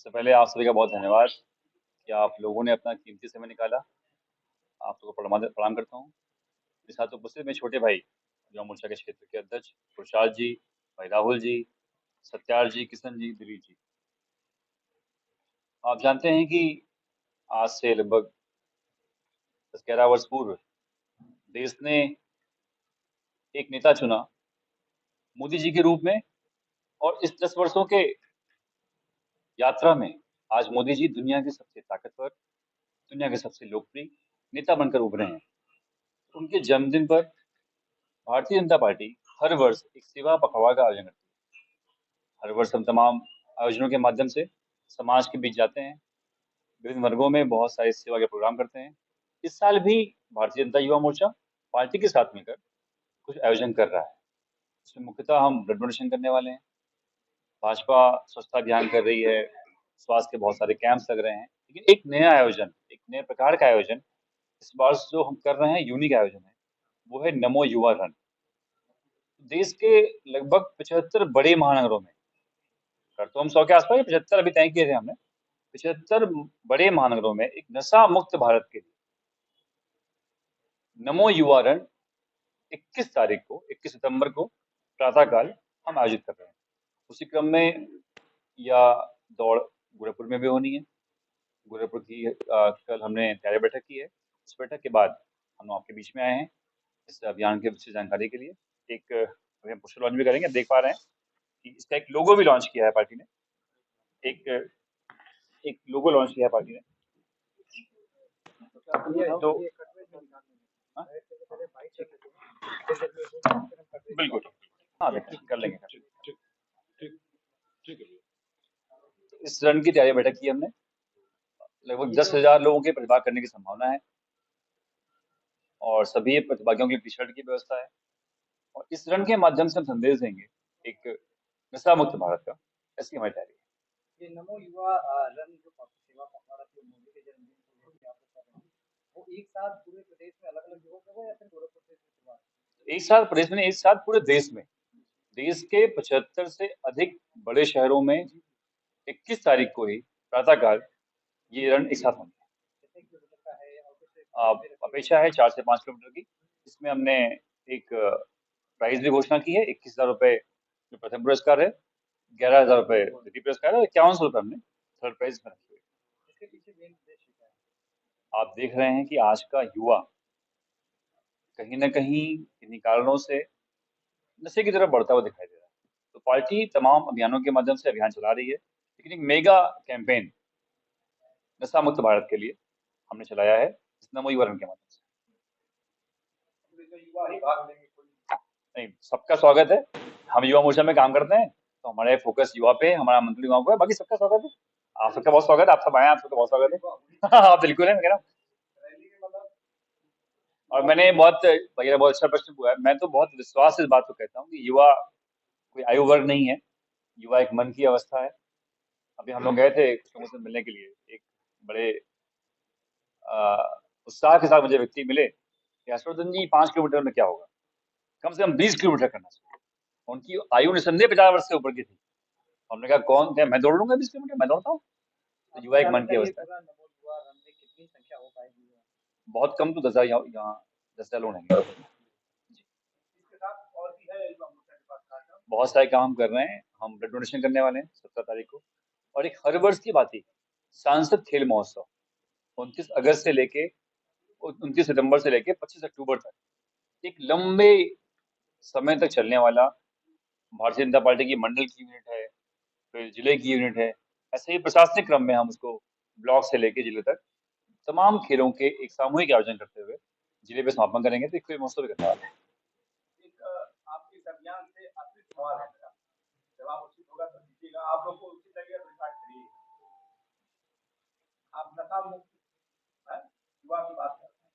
सबसे पहले आप सभी का बहुत धन्यवाद कि आप लोगों ने अपना कीमती समय निकाला। आप सबको प्रणाम करता हूँ। मेरे साथ उपस्थित मेरे छोटे भाई, युवा मोर्चा के क्षेत्र के अध्यक्ष पुरुषार्थ जी, भाई राहुल जी, सत्यार जी, किशन जी, दिलीप जी। आप जानते हैं कि आज से लगभग 10-11 वर्ष पूर्व देश ने एक नेता चुना मोदी जी के रूप में, और इस 10 वर्षों के यात्रा में आज मोदी जी दुनिया के सबसे ताकतवर, दुनिया के सबसे लोकप्रिय नेता बनकर उभरे हैं। उनके जन्मदिन पर भारतीय जनता पार्टी हर वर्ष एक सेवा पखवाड़ा का आयोजन करती है। हर वर्ष हम तमाम आयोजनों के माध्यम से समाज के बीच जाते हैं, विभिन्न वर्गों में बहुत सारे सेवा के प्रोग्राम करते हैं। इस साल भी भारतीय जनता युवा मोर्चा पार्टी के साथ मिलकर कुछ आयोजन कर रहा है। इसमें मुख्यतः हम ब्लड डोनेशन करने वाले हैं। भाजपा स्वच्छता अभियान कर रही है, स्वास्थ्य के बहुत सारे कैंप्स लग रहे हैं, लेकिन एक नया आयोजन, एक नए प्रकार का आयोजन इस बार जो हम कर रहे हैं, यूनिक आयोजन है, वो है नमो युवा रन। देश के लगभग 75 बड़े महानगरों में, कर तो हम 100 के आसपास, 75 अभी तय किए थे हमने, 75 बड़े महानगरों में एक नशा मुक्त भारत के लिए नमो युवा रन 21 तारीख को, 21 सितंबर को प्रातःकाल हम आयोजित कर रहे हैं। उसी क्रम में यह दौड़ गोरखपुर में भी होनी है। गोरखपुर की कल हमने तैयारी बैठक की है। इस बैठक के बाद हम आपके बीच में आए हैं इस अभियान के विषय जानकारी के लिए। एक अभी हम पोस्टर लॉन्च भी करेंगे। देख पा रहे हैं कि इसका एक लोगो भी लॉन्च किया है पार्टी ने। एक एक लोगो लॉन्च किया है पार्टी ने। तो हाँ? बिल्कुल, हाँ देखिए कर लेंगे। इस रन की तैयारी बैठक की हमने। लगभग 10,000 लोगों के प्रतिभाग करने की संभावना है, और सभी प्रतिभागियों के लिए टी शर्ट की व्यवस्था है। और इस रन के माध्यम से हम संदेश देंगे एक नशा मुक्त भारत का। ऐसी हमारी तैयारी है। ये नमो युवा रन जो सेवा पखवाड़ा जो मोदी के जन्मदिन को लेकर आप कर रहे हैं, वो एक साथ पूरे प्रदेश में अलग-अलग जगहों पे हो या फिर गोरखपुर से शुरुआत? एक साथ प्रदेश में, एक साथ पूरे देश में, देश के 75 से अधिक बड़े शहरों में 21 तारीख को ही प्रातःकाल ये रन एक साथ होंगे। कितने किलोमीटर का है और कितने अपेक्षा है 4 से 5 किलोमीटर की। इसमें हमने एक प्राइज भी घोषणा की है। 21,000 रुपए जो प्रथम पुरस्कार है, 11,000 रुपए द्वितीय पुरस्कार है, और 5100 रुपए हमने थर्ड प्राइज में रखे हुए। इसके पीछे मेन उद्देश्य क्या है? आप देख रहे हैं कि आज का युवा कहीं न कहीं किन्हीं कारणों से नशे की तरफ बढ़ता हुआ दिखाई दे रहा है। तो पार्टी तमाम अभियानों के माध्यम से अभियान चला रही है, लेकिन एक मेगा कैंपेन नशा मुक्त भारत के लिए हमने चलाया है इस नमो युवा रन के माध्यम से। युवा ही भाग लेंगे कोई? नहीं, सबका स्वागत है। हम युवा मोर्चा में काम करते हैं, तो हमारे फोकस युवा पे, हमारा मंत्री युवाओं पे है। बाकी सबका स्वागत है। आप सबका बहुत स्वागत है। आप सब आए, आप सबका बहुत स्वागत है। हाँ बिल्कुल है, मैं कह रहा हूँ। और मैंने बहुत भैया बहुत अच्छा प्रश्न पूछा है। मैं तो बहुत विश्वास से इस बात को कहता हूँ कि युवा कोई आयु वर्ग नहीं है। युवा एक मन की अवस्था है। अभी हम लोग गए थे कुछ लोगों से मिलने के लिए। एक बड़े उत्साह के साथ मुझे व्यक्ति मिले कि हर्षवर्धन जी 5 किलोमीटर में क्या होगा, कम से कम 20 किलोमीटर करना चाहिए। उनकी आयु निसंदेह 50 वर्ष से ऊपर की थी। हमने कहा कौन क्या मैं दौड़ लूंगा 20 किलोमीटर, मैं दौड़ता हूँ। तो युवा एक मन की अवस्था है। कितनी संख्या हो पाएगी? बहुत कम, तो 10,000 यहाँ 10,000 लोग रहेंगे। इसके साथ और भी है युवा मोर्चा के पास कार्यक्रम? बहुत सारे काम कर रहे हैं। हम ब्लड डोनेशन करने वाले हैं 17 तारीख को, और एक हर वर्ष की बात ही सांसद खेल महोत्सव 29 अगस्त से लेके 29 सितंबर से लेके 25 अक्टूबर तक एक लंबे समय तक चलने वाला भारतीय जनता पार्टी की मंडल की यूनिट है, फिर जिले की यूनिट है। ऐसे ही प्रशासनिक क्रम में हम उसको ब्लॉक से लेके जिले तक तमाम खेलों के एक सामूहिक आयोजन करते हुए जिले पे समापन करेंगे। तो एक खेल महोत्सव भी करने वाले हैं। आपके इस अभियान से अतिरिक्त सवाल है मेरा, जब आप उचित होगा तो दीजिएगा। आप लोग को उचित लगेगा तो स्टार्ट करिए। आप नशा मुक्त युवा की बात कर रहे हैं,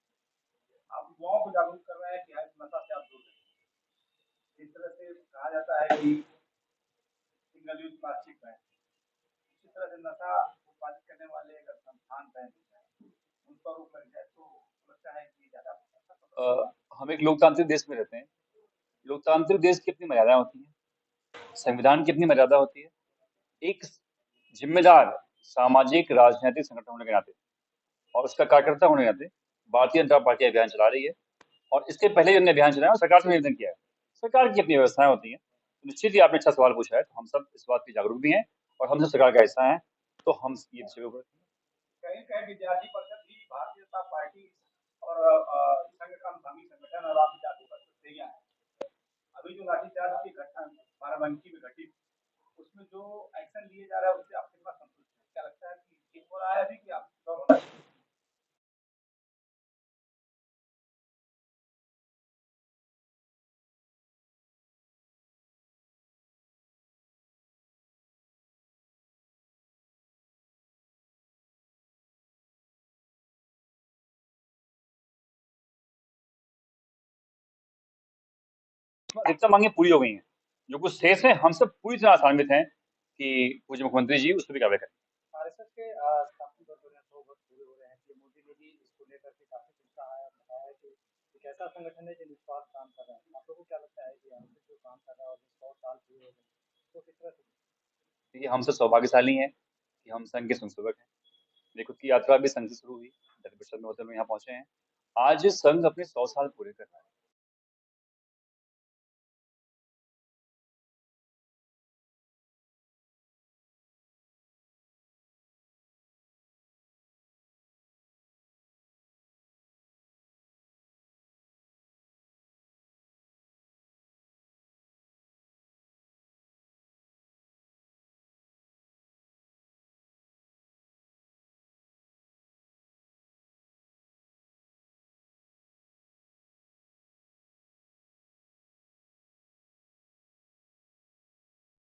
आप युवाओं को जागरूक कर रहे हैं कि नशा से आप दूर रहें। इस तरह से कहा जाता है कि सिंगल यूज प्लास्टिक बैन, इसी तरह से नशा उत्पादित करने वाले अगर संस्थान बैन हो जाए, उन पर रोक लग जाए, तो लगता है कि ज्यादा हम एक लोकतांत्रिक देश में रहते हैं। लोकतांत्रिक देश की अपनी मर्यादाएं होती हैं, संविधान की अपनी मर्यादा होती है। एक जिम्मेदार सामाजिक राजनीतिक संगठन होने के नाते और उसका कार्यकर्ता होने के नाते भारतीय जनता पार्टी अभियान चला रही है। और इसके पहले हमने अभियान चलाया और सरकार से निवेदन किया है। सरकार की अपनी व्यवस्थाएं होती हैं, तो निश्चित ही आपने अच्छा सवाल पूछा है, तो हम सब इस बात के जागरूक भी हैं और हम सब सरकार का हिस्सा हैं, तो हम ये विषय ऊपर कहीं कहीं विद्यार्थी परिषद भी भारतीय जनता पार्टी और संघ का अनुगामी संगठन और आप विद्यार्थी परिषद से ही आए हैं। अभी जो लाठीचार्ज की घटना बाराबंकी में घटी, उसमें जो एक्शन लिए जा रहा है उससे आप कितना संतुष्ट हैं? क्या लगता है कि ठीक हो रहा है अभी कि आप और होना चाहिए? अधिकतर मांगे पूरी हो गई हैं। जो कुछ शेष है, हम सब पूरी तरह आशान्वित हैं कि पूज्य मुख्यमंत्री जी उस पर भी कार्रवाई करें। आरएसएस के स्थापना वर्ष 2 वर्ष पूरे हो रहे हैं कि मोदी ने भी इसको लेकर के काफी चिंता है और बताया है कि एक ऐसा संगठन है जो निस्वार्थ काम कर रहा है। आप लोगों को क्या लगता है कि आरएसएस जो काम कर रहा है और 100 साल पूरे हो गए तो किस तरह से? देखिए, हम सब सौभाग्यशाली हैं कि हम संघ के स्वयंसेवक हैं। देखो की यात्रा भी संघ से शुरू हुई, 10 में होते हुए यहाँ पहुंचे हैं। आज संघ अपने 100 साल पूरे कर रहा है।